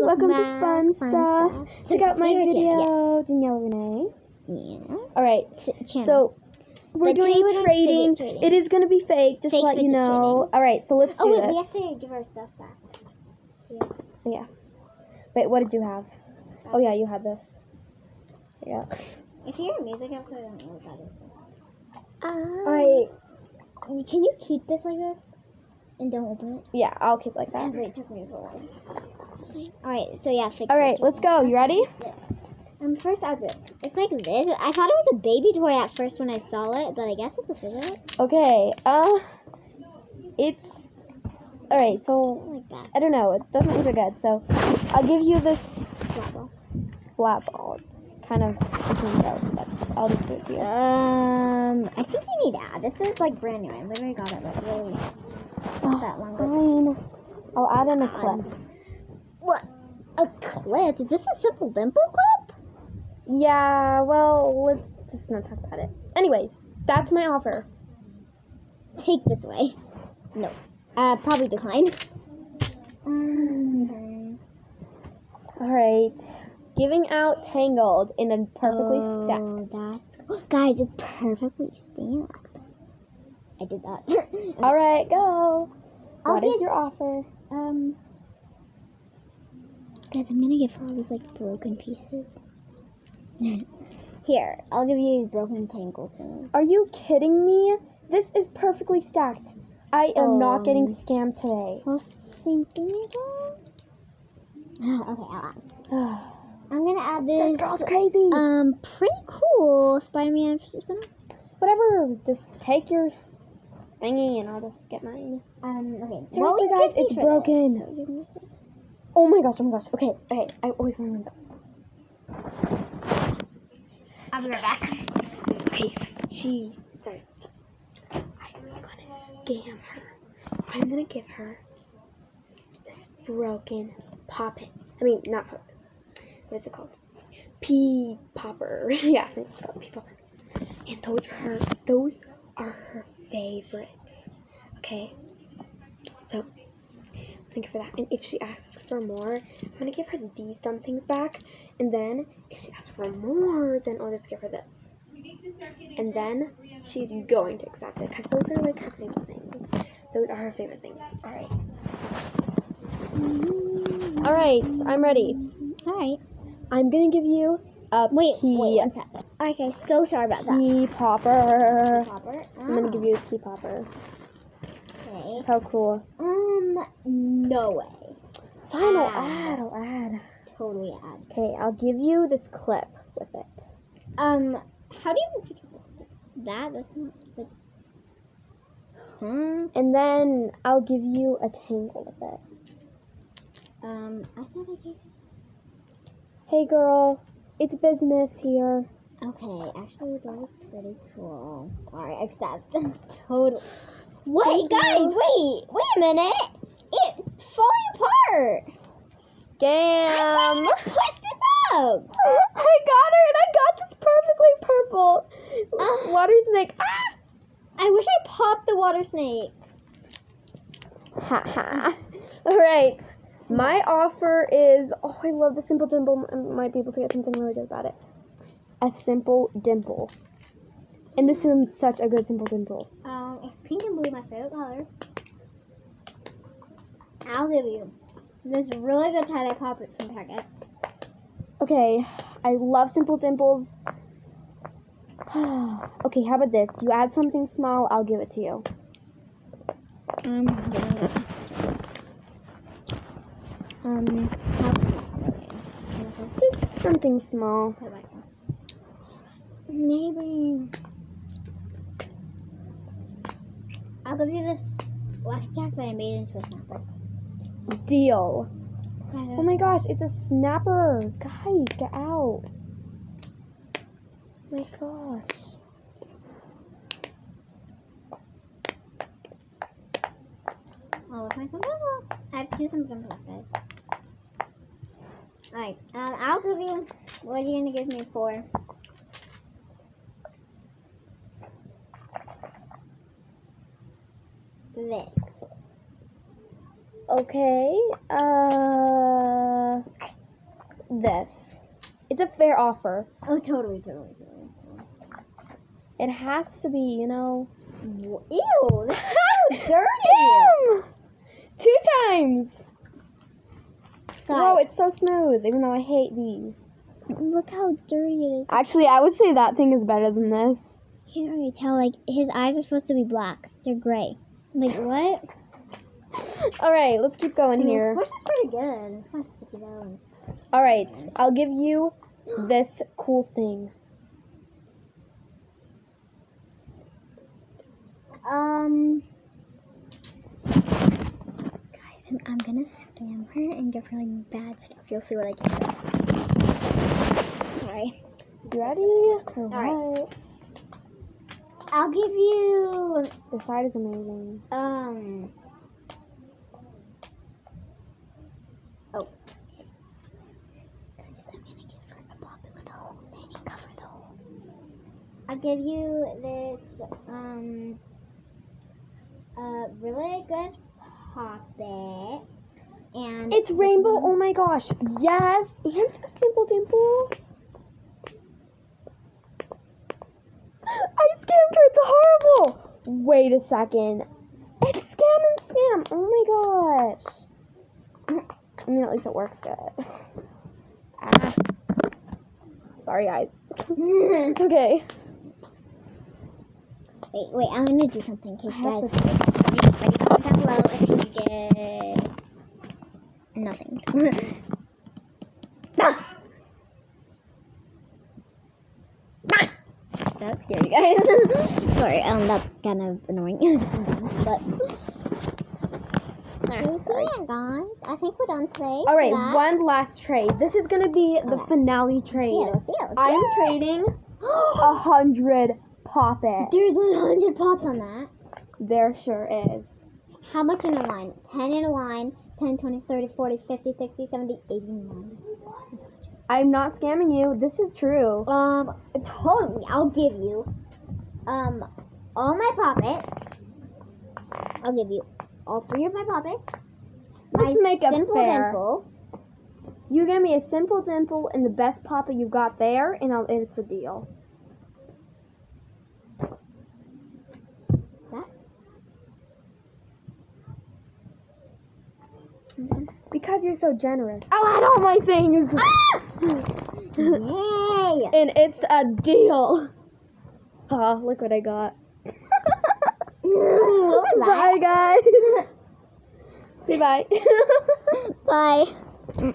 Welcome to Fun Stuff. Check out my video, Danielle Renee. Yeah. Alright, so we're doing trading. It is going to be fake, just to let you know. Alright, so let's do this. We have to give our stuff back. Yeah. Wait, what did you have? Oh yeah, you had this. Yeah. If you hear music outside, I don't know what that is. Can you keep this like this? And don't open it? Yeah, I'll keep like that. Because it took me so long. Alright, so yeah, fix Alright, let's go. You ready? Yeah. First I'll do it. It's like this. I thought it was a baby toy at first when I saw it, but I guess it's a fidget. Okay, it's... Alright, so... Like that. I don't know, it doesn't look good, so... I'll give you this... Splat ball. Kind of gross, but I'll just do it to you. I think you need to add. This is like brand new. I literally got it like really not that long ago. Fine. I'll add in a clip. What? A clip? Is this a simple dimple clip? Yeah, well, let's just not talk about it. Anyways, that's my offer. Take this away. No. Probably decline. Alright. Giving out Tangled in a perfectly stacked. That's cool. Guys, it's perfectly stacked. I did that. Alright, go. What is your offer? Guys, I'm gonna give her all these like broken pieces. Here, I'll give you these broken Tangled things. Are you kidding me? This is perfectly stacked. I am not getting scammed today. Well, same thing again. Okay, I'll add. I'm gonna add this. This girl's crazy. Pretty cool Spider-Man spinner. Whatever. Just take your thingy and I'll just get mine. Okay. Seriously, guys, it's broken. Oh my gosh. Okay. I always want to know. I'll be right back. Okay, so sorry. I'm gonna scam her. I'm gonna give her this broken poppet. I mean, not poppet. What is it called? Pea popper. Yeah, I think it's called pea popper. And those are her favorites. Okay? So, I'm gonna give her that. And if she asks for more, I'm gonna give her these dumb things back. And then, if she asks for more, then I'll just give her this. And then, she's going to accept it. Because those are like her favorite things. Those are her favorite things. Alright. Alright, I'm ready. Alright. I'm gonna give you a wait, 1 second. Okay, so sorry about that. Pea popper. Popper? I'm gonna give you a pea popper. Okay. How cool. No way. Fine, I'll add. Totally add. Okay, I'll give you this clip with it. How do you even that's not good. And then I'll give you a tangle with it. I thought I gave you. Hey girl, it's business here. Okay, actually that was pretty cool. Alright, accept. Totally. Wait, guys, wait a minute. It's falling apart. Scam. I can't even push this up. I got her and I got this perfectly purple water snake. Ah! I wish I popped the water snake. Haha. Alright. My offer is, I love the simple dimple. I might be able to get something really good about it. A simple dimple. And this is such a good simple dimple. Pink and blue, my favorite color. I'll give you this really good tie-dye poppet from Target. Okay, I love simple dimples. Okay, how about this? You add something small, I'll give it to you. Just something small. Maybe I'll give you this blackjack that I made into a snapper. Deal. Oh my gosh, it's a snapper. Guys, get out. My gosh. Oh, with my simple. I have 2 simple dimples, guys. Alright, I'll give you. What are you gonna give me for? This. Okay, I this. It's a fair offer. Oh, totally. It has to be, you know. Ew, this is so dirty. Damn! 2 times. Whoa, Guys, it's so smooth, even though I hate these. look how dirty it is. Actually, I would say that thing is better than this. You can't really tell. Like, his eyes are supposed to be black. They're gray. Like, what? Alright, let's keep going here. Squish is pretty good. It's kind of sticky though. Alright, I'll give you this cool thing. Guys, I'm gonna scam her and give her like bad stuff. You'll see what I get. Sorry. You ready? Alright. I'll give you The side is amazing. Oh. Guys, I'm gonna give her a poppet with a hole in it and cover the hole. I'll give you this really good poppet. And It's rainbow, oh my gosh. Yes, and a simple dimple. I scammed her, it's horrible. Wait a second. It's scam and scam, oh my gosh. I mean, at least it works good. Ah. Sorry, guys. Okay. Wait, I'm gonna do something. Okay, I have guys. Ready, comment down below if you get nothing. That's scary, guys. Sorry, that's kind of annoying. But yeah, guys, I think we're done today. All right, one last trade. This is gonna be the finale trade. Let's see it. I'm trading 100 poppet. There's 100 pops on that. There sure is. How much in a line? 10 in a line. 10, 20, 30, 40, 50, 60, 70, 80, 90. I'm not scamming you. This is true. Totally. I'll give you, all my poppets. I'll give you all 3 of my poppets. Let's make it simple fair. dimple. You give me a simple dimple and the best poppet you've got there, and it's a deal. Because you're so generous. I'll add all my things. Yay! And it's a deal. Look what I got. What was Bye, guys. Say bye. Bye.